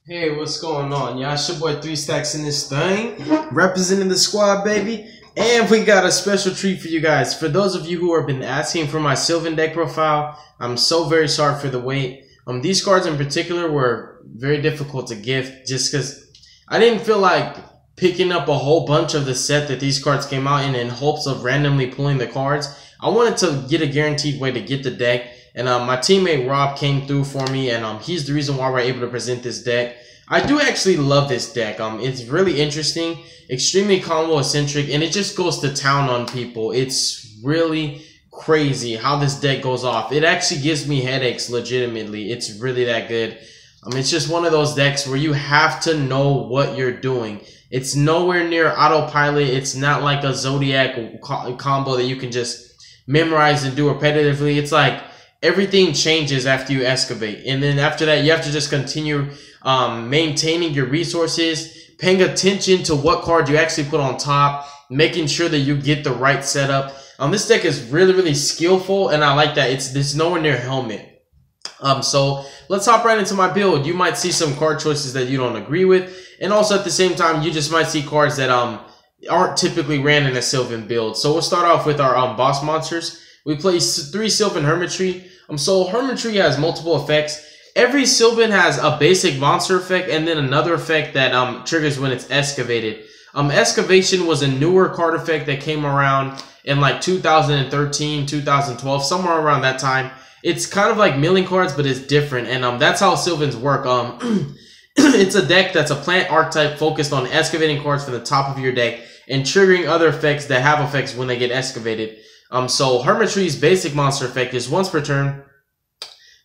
Hey, what's going on, y'all? It's your boy 3 Stacks in this thing, representing the squad, baby. And we got a special treat for you guys. For those of you who have been asking for my Sylvan deck profile, I'm so very sorry for the wait. These cards in particular were very difficult to gift just because I didn't feel like picking up a whole bunch of the set that these cards came out in hopes of randomly pulling the cards. I wanted to get a guaranteed way to get the deck. And my teammate Rob came through for me, and he's the reason why we're able to present this deck. I do actually love this deck. It's really interesting, extremely combo-eccentric, and it just goes to town on people. It's really crazy how this deck goes off. It actually gives me headaches, legitimately. It's really that good. It's just one of those decks where you have to know what you're doing. It's nowhere near autopilot. It's not like a Zodiac combo that you can just memorize and do repetitively. It's like everything changes after you excavate, and then after that you have to just continue maintaining your resources, paying attention to what card you actually put on top, making sure that you get the right setup. This deck is really skillful, and I like that it's nowhere near Helmet. So let's hop right into my build. You might see some card choices that you don't agree with, and also at the same time you just might see cards that aren't typically ran in a Sylvan build. So we'll start off with our boss monsters. We play 3 Sylvan Hermitry. So Hermitry has multiple effects. Every Sylvan has a basic monster effect and then another effect that triggers when it's excavated. Excavation was a newer card effect that came around in like 2013, 2012, somewhere around that time. It's kind of like milling cards, but it's different, and that's how Sylvans work. It's a deck that's a plant archetype focused on excavating cards from the top of your deck and triggering other effects that have effects when they get excavated. So Hermitry's basic monster effect is once per turn,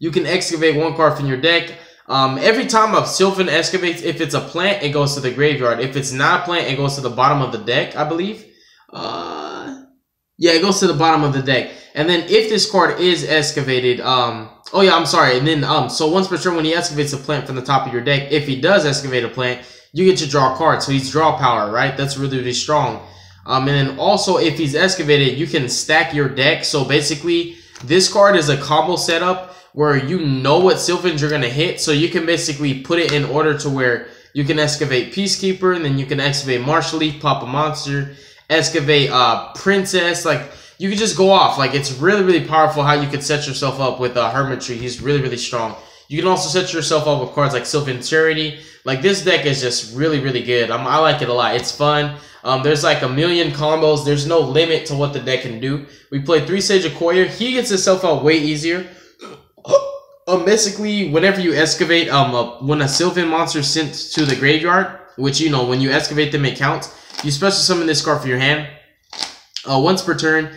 you can excavate 1 card from your deck. Every time a Sylvan excavates, if it's a plant, it goes to the graveyard. If it's not a plant, it goes to the bottom of the deck, I believe. Yeah, it goes to the bottom of the deck. And then if this card is excavated, oh yeah, I'm sorry. And then, so once per turn when he excavates a plant from the top of your deck, if he does excavate a plant, you get to draw a card. So he's draw power, right? That's really strong. And then also if he's excavated, you can stack your deck. So basically, this card is a combo setup where you know what Sylvans you're going to hit. So you can basically put it in order to where you can excavate Peacekeeper, and then you can excavate Martial Leaf, pop a monster, excavate Princess. Like, you can just go off. Like, it's really powerful how you can set yourself up with Hermitry. He's really strong. You can also set yourself up with cards like Sylvan Charity. Like, this deck is just really good. I like it a lot. It's fun. There's like a million combos. There's no limit to what the deck can do. We play 3 Sage Yugioh. He gets himself out way easier. Basically, whenever you excavate, when a Sylvan monster is sent to the graveyard, which, you know, when you excavate them, it counts. You special summon this card for your hand. Once per turn,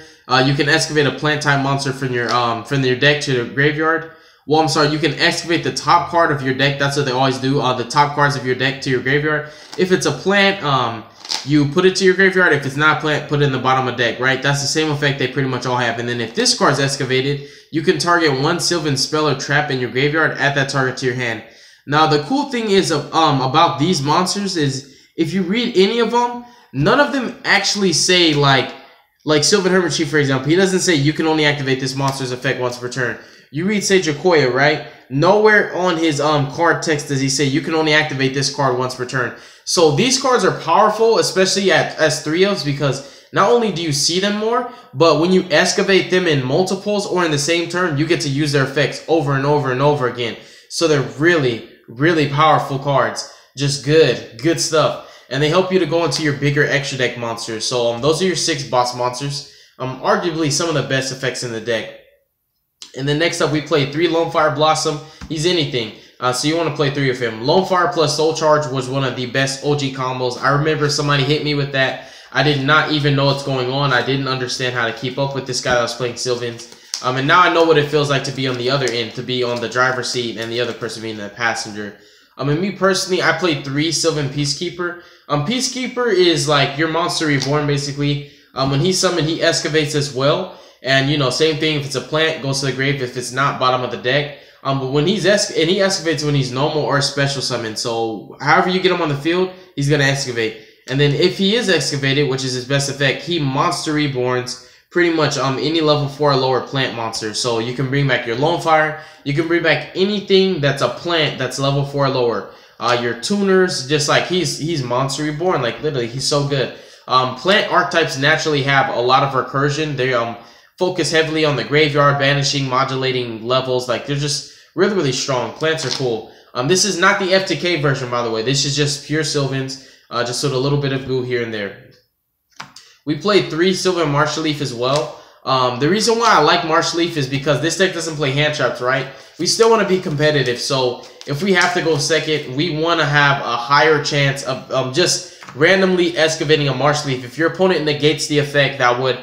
you can excavate a plant type monster from your deck to the graveyard. Well, I'm sorry, you can excavate the top card of your deck. That's what they always do. The top cards of your deck to your graveyard. If it's a plant, you put it to your graveyard. If it's not a plant, put it in the bottom of the deck, right? That's the same effect they pretty much all have. And then if this card's excavated, you can target 1 Sylvan spell or trap in your graveyard, add that target to your hand. Now, the cool thing is about these monsters is if you read any of them, none of them actually say like Sylvan Hermitry, for example. He doesn't say you can only activate this monster's effect once per turn. You read Sage Yugioh, right? Nowhere on his card text does he say you can only activate this card once per turn. So these cards are powerful, especially at S3Os, because not only do you see them more, but when you excavate them in multiples or in the same turn, you get to use their effects over and over again. So they're really powerful cards. Just good stuff. And they help you to go into your bigger extra deck monsters. So those are your 6 boss monsters. Arguably some of the best effects in the deck. And then next up, we play 3 Lonefire Blossom. He's anything. So you want to play 3 of him. Lonefire plus Soul Charge was one of the best OG combos. I remember somebody hit me with that. I did not even know what's going on. I didn't understand how to keep up with this guy that was playing Sylvans. And now I know what it feels like to be on the other end, to be on the driver's seat and the other person being the passenger. And me personally, I played 3 Sylvan Peacekeeper. Peacekeeper is like your monster reborn, basically. When he's summoned, he excavates as well. And, you know, same thing. If it's a plant, goes to the grave. If it's not, bottom of the deck. But when he excavates when he's normal or special summon. So however you get him on the field, he's gonna excavate. And then if he is excavated, which is his best effect, he monster reborns pretty much any level 4 or lower plant monster. So you can bring back your Lonefire. You can bring back anything that's a plant that's level 4 or lower. your tuners, just like he's monster reborn. Like literally, he's so good. Plant archetypes naturally have a lot of recursion. They focus heavily on the graveyard, banishing, modulating levels. Like they're just really strong. Plants are cool. This is not the FTK version, by the way. This is just pure Sylvans, just with a little bit of goo here and there. We played 3 Sylvan Martial Leaf as well. The reason why I like Martial Leaf is because this deck doesn't play hand traps, right? We still want to be competitive, so if we have to go second, we want to have a higher chance of just randomly excavating a Martial Leaf. If your opponent negates the effect, that would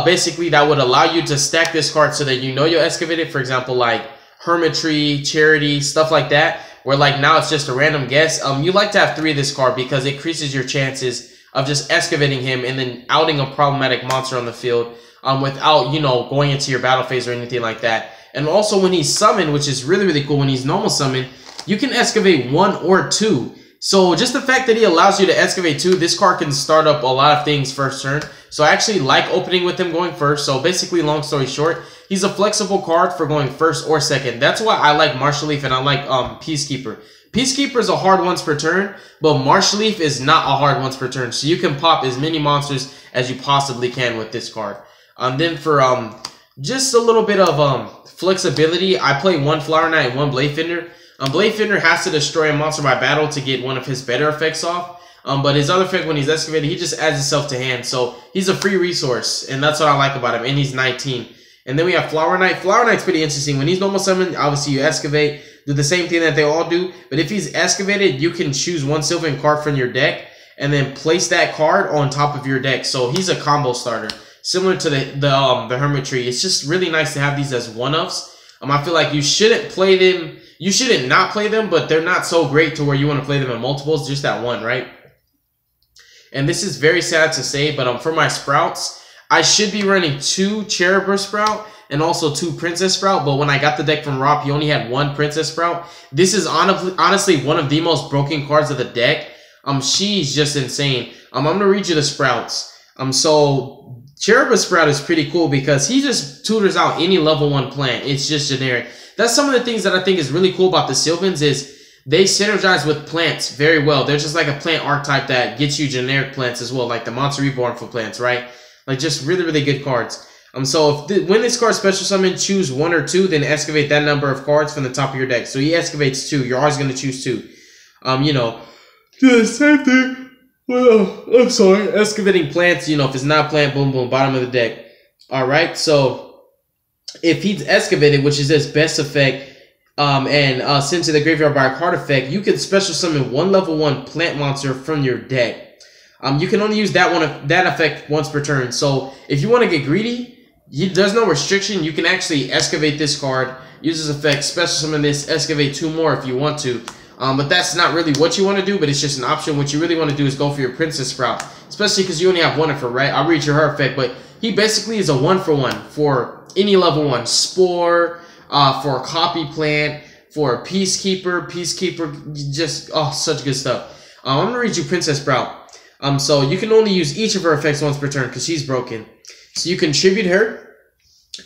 basically that would allow you to stack this card so that you know you'll excavate it. For example, like Hermitry, Charity, stuff like that, where like now it's just a random guess. You like to have 3 of this card because it increases your chances of just excavating him and then outing a problematic monster on the field without, you know, going into your battle phase or anything like that. And also when he's summoned, which is really cool, when he's normal summoned, you can excavate 1 or 2. So just the fact that he allows you to excavate 2, this card can start up a lot of things first turn. So I actually like opening with him going first. So basically, long story short, he's a flexible card for going first or second. That's why I like Martial Leaf and I like Peacekeeper. Peacekeeper is a hard once per turn, but Martial Leaf is not a hard once per turn. So you can pop as many monsters as you possibly can with this card. Then for just a little bit of flexibility, I play 1 Flower Knight and 1 Blade Fender. Blade Fender has to destroy a monster by battle to get one of his better effects off. But his other effect, when he's excavated, he just adds himself to hand. So he's a free resource, and that's what I like about him. And he's 19. And then we have Flower Knight. Flower Knight's pretty interesting. When he's normal summon, obviously you excavate, do the same thing that they all do. But if he's excavated, you can choose 1 Sylvan card from your deck and then place that card on top of your deck. So he's a combo starter, similar to the Hermitry. It's just really nice to have these as one-ups. I feel like you shouldn't play them. You shouldn't not play them, but they're not so great to where you want to play them in multiples, just that one, right? And this is very sad to say, but for my sprouts, I should be running 2 Cherubur Sprout and also 2 Princess Sprout, but when I got the deck from Rob, he only had 1 Princess Sprout. This is honestly one of the most broken cards of the deck. She's just insane. I'm going to read you the sprouts. So Cherubur Sprout is pretty cool because he just tutors out any level 1 plant. It's just generic. That's some of the things that I think is really cool about the Sylvans is they synergize with plants very well. They're just like a plant archetype that gets you generic plants as well, like the Monster Reborn for plants, right? Like just really good cards. So when this card special summon, choose 1 or 2, then excavate that number of cards from the top of your deck. So he excavates 2. You're always going to choose 2. You know, the same thing. Well, I'm sorry. Excavating plants, you know, if it's not plant, boom, boom, bottom of the deck. All right. So if he's excavated, which is his best effect, and sent to the graveyard by a card effect, you can special summon 1 level 1 plant monster from your deck. You can only use that effect once per turn. So if you want to get greedy, there's no restriction. You can actually excavate this card, use this effect, special summon this, excavate 2 more if you want to. But that's not really what you want to do, but it's just an option. What you really want to do is go for your Princess Sprout, especially because you only have 1 of her, right? I'll read you her effect, but he basically is a 1-for-1 for any level 1. Spore, for a Copy Plant, for a Peacekeeper, just, oh, such good stuff. I'm going to read you Princess Sprout. So you can only use each of her effects once per turn because she's broken. So you contribute her,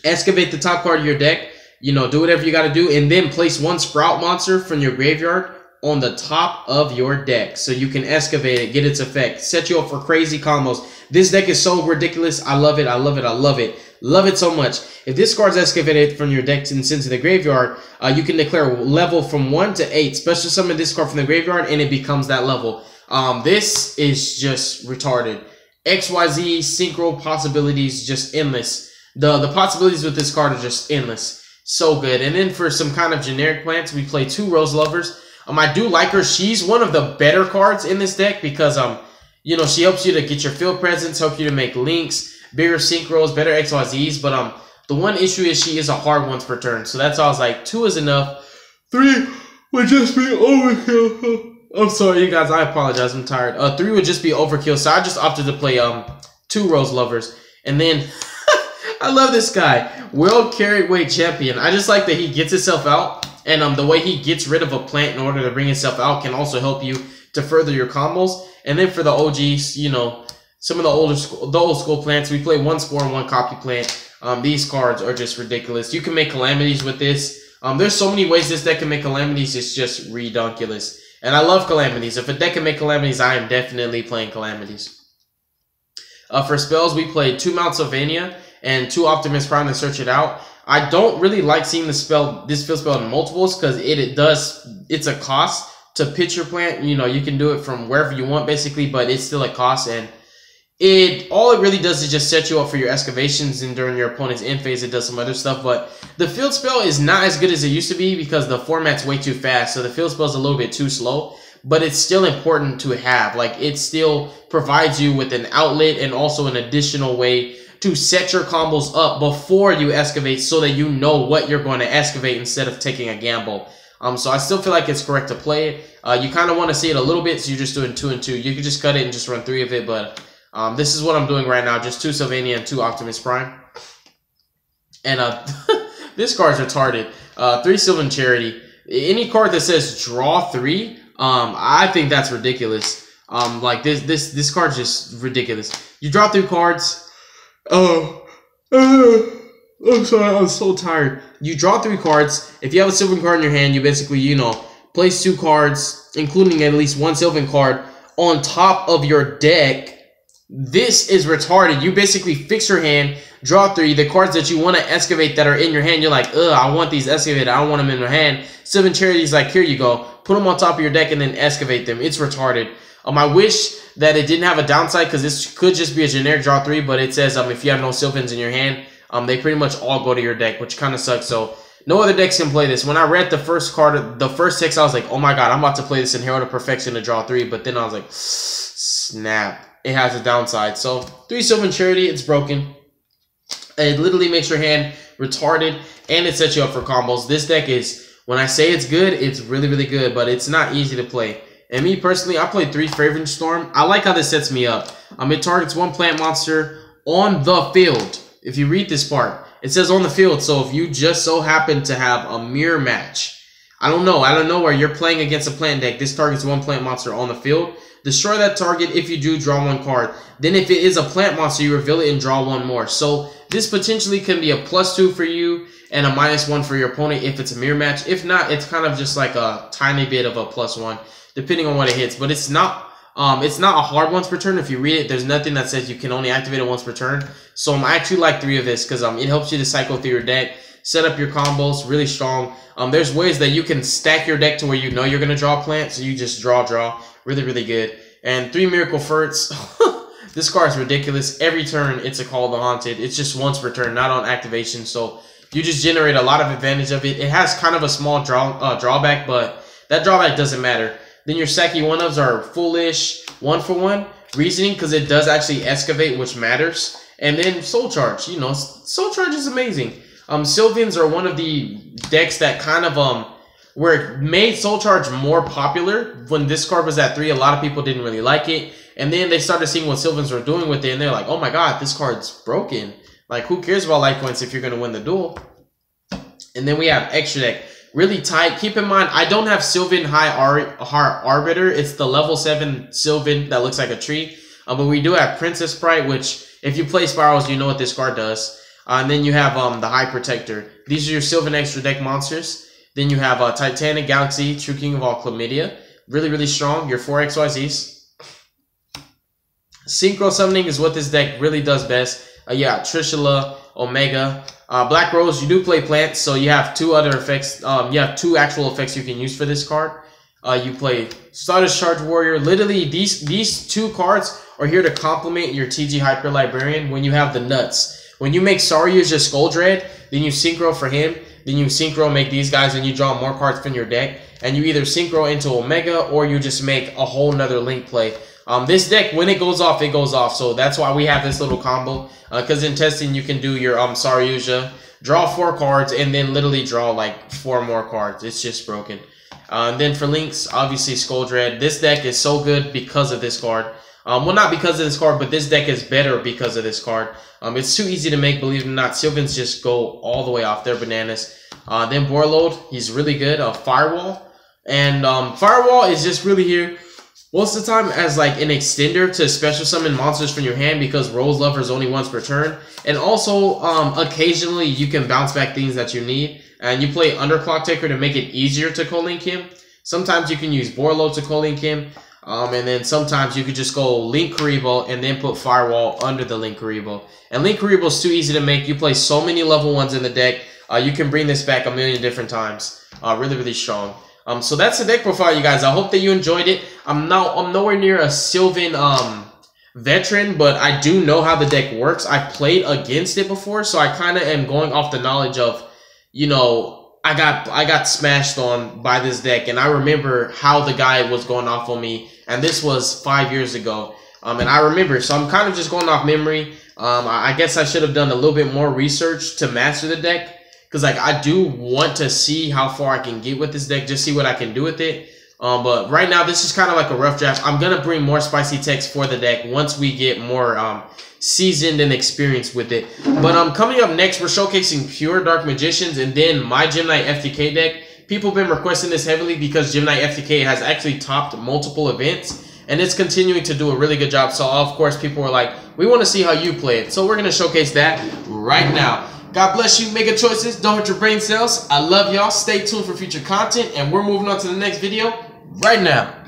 excavate the top card of your deck, you know, do whatever you got to do, and then place 1 Sprout monster from your graveyard on the top of your deck. So you can excavate it, get its effect, set you up for crazy combos. This deck is so ridiculous. I love it. I love it. I love it. Love it so much. If this card's excavated from your deck and sent to the graveyard, you can declare a level from 1 to 8. Special summon this card from the graveyard, and it becomes that level. This is just retarded. XYZ synchro possibilities, just endless. The possibilities with this card are just endless. So good. And then for some kind of generic plants, we play 2 Rose Lovers. I do like her. She's one of the better cards in this deck because you know, she helps you to get your field presence, help you to make links, bigger synchros, better XYZs. But the one issue is she is a hard once per turn. So that's why I was like, 2 is enough. 3 would just be overkill. I'm sorry, you guys. I apologize. I'm tired. 3 would just be overkill. So I just opted to play 2 Rose Lovers. And then I love this guy, World Carryweight Champion. I just like that he gets himself out. And the way he gets rid of a plant in order to bring himself out can also help you to further your combos. And then for the OGs, you know, some of the old school plants, we play 1 Spore and 1 Copy Plant. These cards are just ridiculous. You can make calamities with this. There's so many ways this deck can make Calamities. It's just redonkulous. And I love Calamities. If a deck can make Calamities, I am definitely playing Calamities. For spells, we played 2 Mount Sylvania and 2 Optimus Prime to search it out. I don't really like seeing this field spell in multiples because it's a cost to pitch your plant. You know, you can do it from wherever you want basically, but it's still a cost, and all it really does is just set you up for your excavations, and during your opponent's end phase it does some other stuff. But the field spell is not as good as it used to be because the format's way too fast, so the field spell is a little bit too slow, but it's still important to have. Like, it still provides you with an outlet and also an additional way to set your combos up before you excavate so that you know what you're going to excavate instead of taking a gamble. So I still feel like it's correct to play it. You kind of want to see it a little bit, so you're just doing 2 and 2. You can just cut it and just run 3 of it, but this is what I'm doing right now. Just 2 Sylvania and 2 Optimus Prime. And this card's retarded. 3 Sylvan Charity. Any card that says draw 3, I think that's ridiculous. Like this card's just ridiculous. You draw 3 cards. I'm sorry, I'm so tired. You draw 3 cards. If you have a Sylvan card in your hand, you basically, you know, place 2 cards, including at least 1 Sylvan card, on top of your deck. This is retarded. You basically fix your hand, draw 3. The cards that you want to excavate that are in your hand, you're like, ugh, I want these excavated. I don't want them in my hand. Sylvan Charity's like, here you go. Put them on top of your deck and then excavate them. It's retarded. I wish that it didn't have a downside because this could just be a generic draw 3, but it says if you have no Sylvans in your hand, they pretty much all go to your deck, which kind of sucks. So no other decks can play this. When I read the first card, the first text, I was like, oh my god, I'm about to play this in Herald of Perfection to draw 3, but then I was like, snap. It has a downside. So 3 Sylvan Charity, it's broken. It literally makes your hand retarded, and it sets you up for combos. This deck is, when I say it's good, it's really, really good, but it's not easy to play. And me personally, I played 3 Fragrant Storm. I like how this sets me up. It targets 1 plant monster on the field. If you read this part, it says on the field. So if you just so happen to have a mirror match, I don't know where you're playing against a plant deck, this targets 1 plant monster on the field. Destroy that target if you do draw 1 card. Then if it is a plant monster, you reveal it and draw 1 more. So this potentially can be a +2 for you and a -1 for your opponent if it's a mirror match. If not, it's kind of just like a tiny bit of a +1, depending on what it hits. But it's not a hard once per turn. If you read it, there's nothing that says you can only activate it once per turn. So I actually like 3 of this because it helps you to cycle through your deck, set up your combos really strong. There's ways that you can stack your deck to where you know you're gonna draw a plant, so you just draw. Really, really good. And 3 Miracle Furts. This card is ridiculous. Every turn, it's a Call of the Haunted. It's just once per turn, not on activation. So you just generate a lot of advantage of it. It has kind of a small drawback, but that drawback doesn't matter. Then your Saki 1-ofs are foolish, 1-for-1 reasoning because it does actually excavate, which matters. And then Soul Charge. You know, Soul Charge is amazing. Sylvans are one of the decks that kind of where it made Soul Charge more popular. When this card was at 3, a lot of people didn't really like it. And then they started seeing what Sylvans were doing with it, and they're like, oh my god, this card's broken. Like, who cares about life points if you're going to win the duel? And then we have Extra Deck. Really tight. Keep in mind, I don't have Sylvan High Arbiter. It's the level 7 Sylvan that looks like a tree. But we do have Princess Sprite, which, if you play Spirals, you know what this card does. And then you have the High Protector. These are your Sylvan Extra Deck monsters. Then you have Titanic Galaxy, True King of all Chlamydia. Really, really strong. Your 4 XYZs. Synchro Summoning is what this deck really does best. Yeah, Trishula, Omega. Black Rose, you do play plants, so you have 2 other effects. You have 2 actual effects you can use for this card. You play Stardust Charge Warrior. Literally, these 2 cards are here to complement your TG Hyper Librarian when you have the nuts. When you make Saryuja Skull Dread, then you synchro for him. Then you synchro make these guys and you draw more cards from your deck. And you either synchro into Omega or you just make a whole nother link play. This deck, when it goes off, it goes off. So that's why we have this little combo. Because in testing, you can do your Saryuja, draw 4 cards, and then literally draw like 4 more cards. It's just broken. And then for links, obviously Skull Dread. This deck is so good because of this card. Well, not because of this card, but this deck is better because of this card. It's too easy to make, believe it or not. Sylvans just go all the way off their bananas. Then Borload, he's really good. Firewall. And Firewall is just really here most of the time as like an extender to special summon monsters from your hand because Rose Lover is only once per turn. And also, occasionally you can bounce back things that you need. and you play Underclock Taker to make it easier to co-link him. Sometimes you can use Borlo to co-link him. And then sometimes you could just go Link Karibo and then put Firewall under the Link Karibo. And Link Karibo is too easy to make. You play so many level 1s in the deck. You can bring this back a million different times. Really, really strong. So that's the deck profile, you guys. I hope that you enjoyed it. I'm nowhere near a Sylvan veteran, but I do know how the deck works. I played against it before, so I kind of am going off the knowledge of, you know, I got smashed on by this deck, and I remember how the guy was going off on me, and this was 5 years ago. And I remember, so I'm kind of just going off memory. I guess I should have done a little bit more research to master the deck, because like I do want to see how far I can get with this deck, just see what I can do with it. But right now, this is kind of like a rough draft. I'm gonna bring more spicy text for the deck once we get more seasoned and experienced with it. But coming up next, we're showcasing pure Dark Magicians and then my Gemini FTK deck. People have been requesting this heavily because Gemini FTK has actually topped multiple events, and it's continuing to do a really good job. So of course, people were like, we want to see how you play it. So we're gonna showcase that right now. God bless you. Make good choices. Don't hurt your brain cells. I love y'all. Stay tuned for future content, and we're moving on to the next video right now.